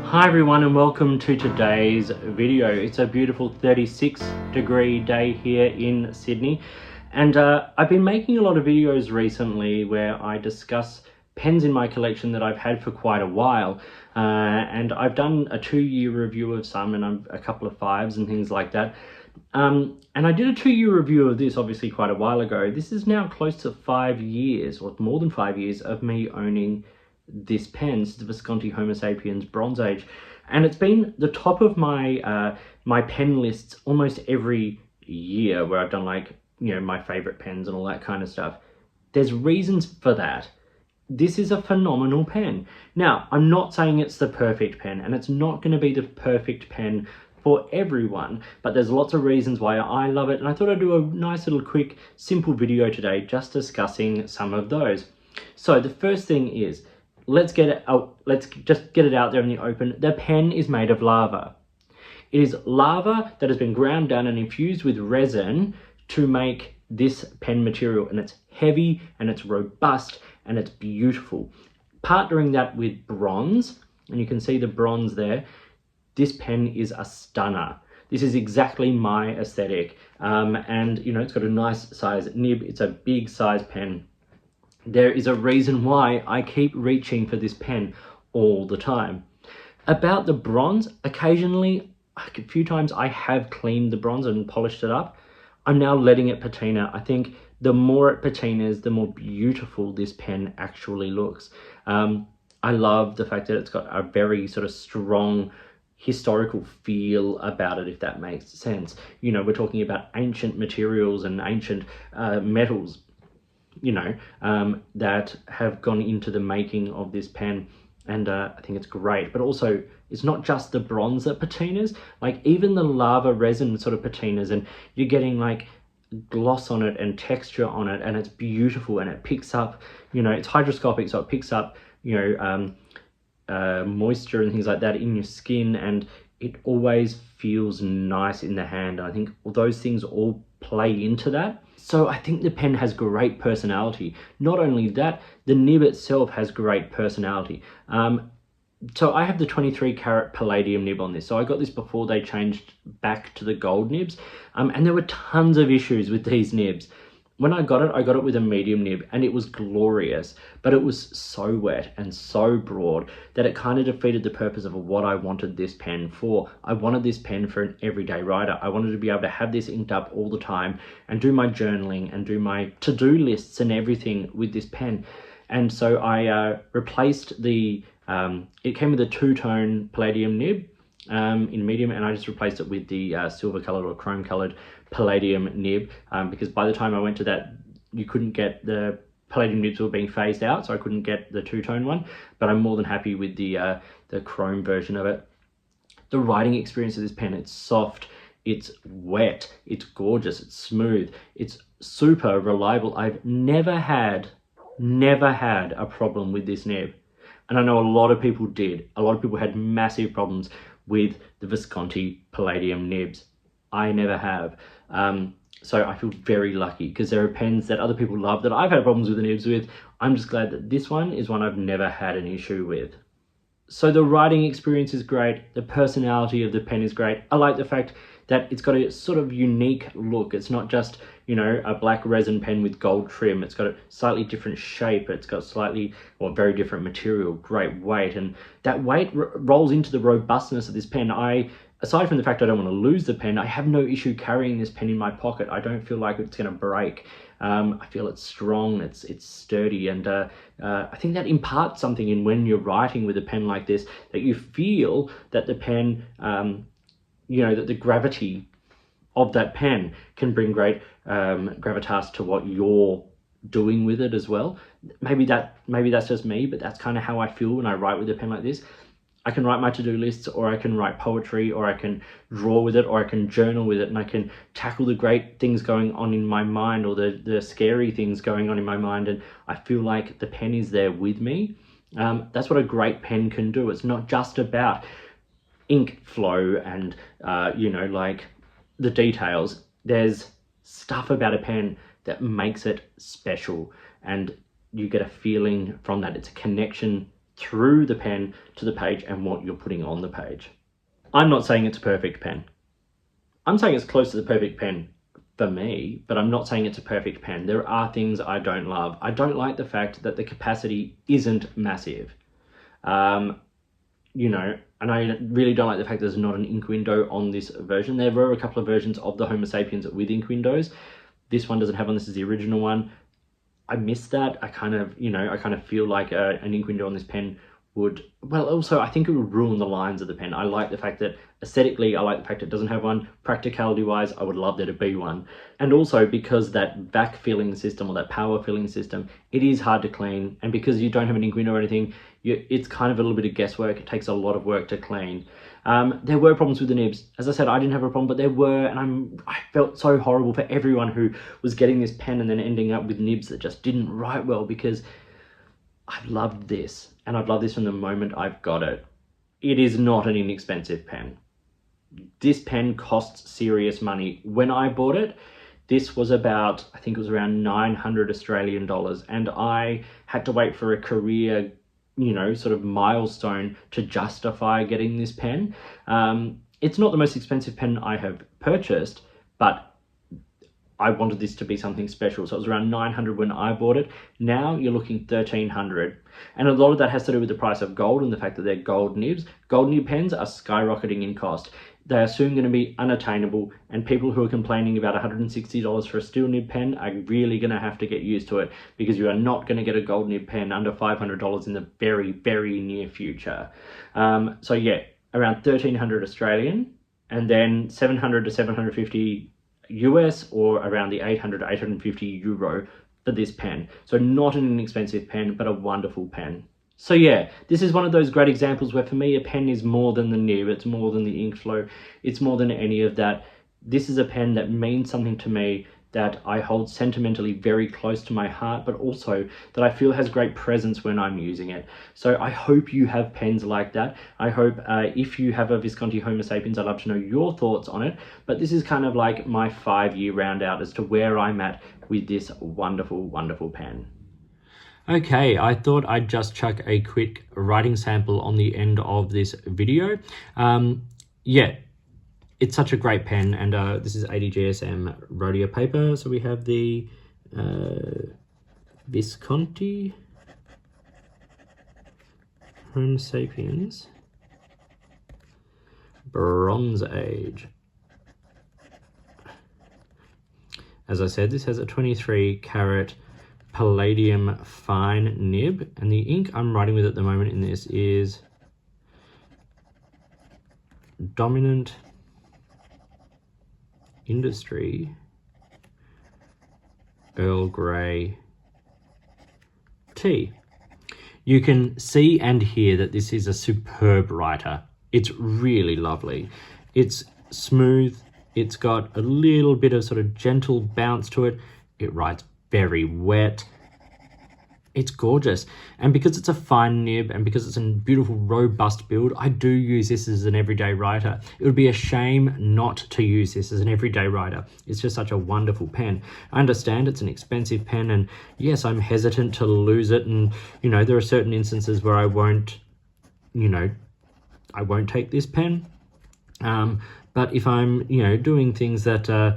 Hi everyone and welcome to today's video. It's a beautiful 36-degree day here in Sydney, and I've been making a lot of videos recently where I discuss pens in my collection that I've had for quite a while, and I've done a 2-year review of some and a couple of 5s and things like that. And I did a 2-year review of this obviously quite a while ago. This is now close to 5 years, or more than 5 years, of me owning this pen. It's the Visconti Homo Sapiens Bronze Age, and it's been the top of my my pen lists almost every year, where I've done, like, you know, my favorite pens and all that kind of stuff. There's reasons for that. This is a phenomenal pen. Now, I'm not saying it's the perfect pen, and it's not going to be the perfect pen for everyone, but there's lots of reasons why I love it, and I thought I'd do a nice little quick simple video today just discussing some of those. So the first thing is, let's just get it out there in the open. The pen is made of lava. It is lava that has been ground down and infused with resin to make this pen material, and it's heavy and it's robust and it's beautiful. Partnering that with bronze, and you can see the bronze there, this pen is a stunner. This is exactly my aesthetic, and you know, it's got a nice size nib. It's a big size pen. There is a reason why I keep reaching for this pen all the time. About the bronze, occasionally, a few times I have cleaned the bronze and polished it up. I'm now letting it patina. I think the more it patinas, the more beautiful this pen actually looks. I love the fact that it's got a very sort of strong historical feel about it, if that makes sense. You know, we're talking about ancient materials and ancient metals, you know, that have gone into the making of this pen, and I think it's great. But also, it's not just the bronze that patinas, like even the lava resin sort of patinas, and you're getting like gloss on it and texture on it, and it's beautiful, and it picks up, you know, it's hygroscopic, so it picks up, you know, moisture and things like that in your skin, and it always feels nice in the hand. I think those things all play into that. So I think the pen has great personality. Not only that, the nib itself has great personality. So I have the 23 karat palladium nib on this. So I got this before they changed back to the gold nibs. And there were tons of issues with these nibs. When I got it with a medium nib, and it was glorious, but it was so wet and so broad that it kind of defeated the purpose of what I wanted this pen for. I wanted this pen for an everyday writer. I wanted to be able to have this inked up all the time and do my journaling and do my to-do lists and everything with this pen. And so I replaced the, it came with a 2-tone palladium nib in medium, and I just replaced it with the silver colored or chrome colored palladium nib, because by the time I went to that, you couldn't get the palladium nibs were being phased out, so I couldn't get the 2-tone one. But I'm more than happy with the chrome version of it. The writing experience of this pen, it's soft, it's wet, it's gorgeous, it's smooth, it's super reliable. I've never had a problem with this nib, and I know a lot of people did. A lot of people had massive problems with the Visconti palladium nibs. I never have. So I feel very lucky, because there are pens that other people love that I've had problems with the nibs with. I'm just glad that this one is one I've never had an issue with. So the writing experience is great. The personality of the pen is great. I like the fact that it's got a sort of unique look. It's not just, you know, a black resin pen with gold trim. It's got a slightly different shape. It's got slightly, or very different material, great weight. And that weight rolls into the robustness of this pen. Aside from the fact I don't want to lose the pen, I have no issue carrying this pen in my pocket. I don't feel like it's going to break. I feel it's strong, it's sturdy, and I think that imparts something in when you're writing with a pen like this, that you feel that the pen, you know, that the gravity of that pen can bring great gravitas to what you're doing with it as well. Maybe that's just me, but that's kind of how I feel when I write with a pen like this. I can write my to-do lists, or I can write poetry, or I can draw with it, or I can journal with it, and I can tackle the great things going on in my mind, or the scary things going on in my mind, and I feel like the pen is there with me. That's what a great pen can do. It's not just about ink flow and, you know, like the details. There's stuff about a pen that makes it special, and you get a feeling from that. It's a connection through the pen to the page and what you're putting on the page. I'm not saying it's a perfect pen. I'm saying it's close to the perfect pen for me, but I'm not saying it's a perfect pen. There are things I don't love. I don't like the fact that the capacity isn't massive. You know, and I really don't like the fact there's not an ink window on this version. There were a couple of versions of the Homo Sapiens with ink windows. This one doesn't have one. This is the original one. I missed that. I kind of feel like an ink window on this pen would, well, also I think it would ruin the lines of the pen. I like the fact that aesthetically, I like the fact it doesn't have one. Practicality wise, I would love there to be one. And also because that vac filling system or that power filling system, it is hard to clean. And because you don't have an ink window or anything, it's kind of a little bit of guesswork. It takes a lot of work to clean. There were problems with the nibs. As I said, I didn't have a problem, but there were, and I felt so horrible for everyone who was getting this pen and then ending up with nibs that just didn't write well, because I've loved this, and I've loved this from the moment I've got it. It is not an inexpensive pen. This pen costs serious money. When I bought it, this was about, I think it was around 900 Australian dollars, and I had to wait for a career, you know, sort of milestone to justify getting this pen. It's not the most expensive pen I have purchased, but I wanted this to be something special. So it was around 900 when I bought it. Now you're looking 1300. And a lot of that has to do with the price of gold and the fact that they're gold nibs. Gold nib pens are skyrocketing in cost. They are soon going to be unattainable, and people who are complaining about $160 for a steel nib pen are really going to have to get used to it, because you are not going to get a gold nib pen under $500 in the very, very near future. So yeah, around 1300 Australian, and then 700 to 750 US, or around the 800 to 850 euro for this pen. So not an inexpensive pen, but a wonderful pen. So yeah, this is one of those great examples where for me a pen is more than the nib, it's more than the ink flow, it's more than any of that. This is a pen that means something to me, that I hold sentimentally very close to my heart, but also that I feel has great presence when I'm using it. So I hope you have pens like that. I hope if you have a Visconti Homo Sapiens, I'd love to know your thoughts on it. But this is kind of like my 5-year round out as to where I'm at with this wonderful, wonderful pen. Okay, I thought I'd just chuck a quick writing sample on the end of this video. Yeah, it's such a great pen, and this is 80 GSM Rhodia paper. So we have the Visconti Homo Sapiens Bronze Age. As I said, this has a 23 carat palladium fine nib, and the ink I'm writing with at the moment in this is Dominant Industry Earl Grey tea. You can see and hear that this is a superb writer. It's really lovely. It's smooth. It's got a little bit of sort of gentle bounce to it. It writes very wet. It's gorgeous. And because it's a fine nib and because it's a beautiful robust build, I do use this as an everyday writer. It would be a shame not to use this as an everyday writer. It's just such a wonderful pen. I understand it's an expensive pen, and yes, I'm hesitant to lose it, and you know, there are certain instances where I won't take this pen. But if I'm, doing things that,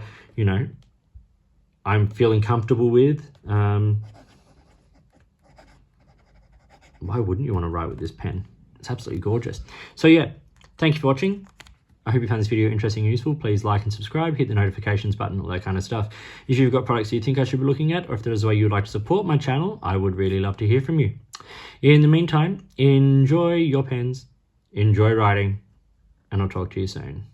I'm feeling comfortable with, why wouldn't you want to write with this pen? It's absolutely gorgeous. So yeah, thank you for watching. I hope you found this video interesting and useful. Please like and subscribe, hit the notifications button, all that kind of stuff. If you've got products you think I should be looking at, or if there's a way you'd like to support my channel, I would really love to hear from you. In the meantime, enjoy your pens, enjoy writing, and I'll talk to you soon.